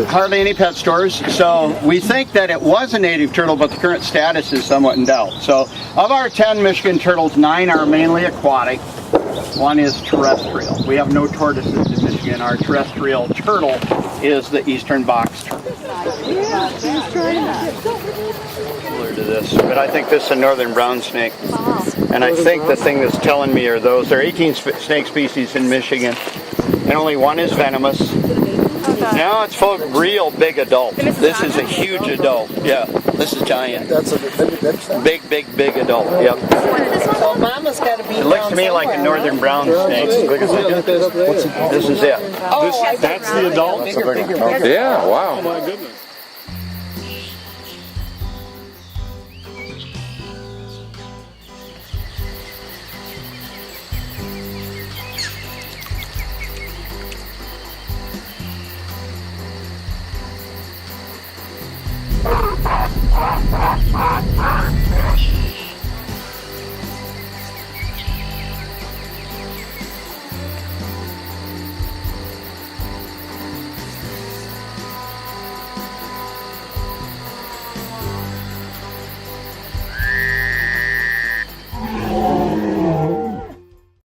hardly any pet stores. So we think that it was a native turtle, but the current status is somewhat in doubt. So of our 10 Michigan turtles, 9 are mainly aquatic. 1 is terrestrial. We have no tortoises in Michigan. Our terrestrial turtle is the eastern box turtle. Similar to this, but I think this is a northern brown snake. And I think the thing that's telling me are those. There are 18 snake species in Michigan, and only 1 is venomous. Now it's full of real big adults. This is a huge adult. Yeah, this is giant. That's a Big adult. Yep. So Mama's got to be. It looks to me like a northern brown snake. This is it. That's the adult? Yeah, wow. Oh my goodness.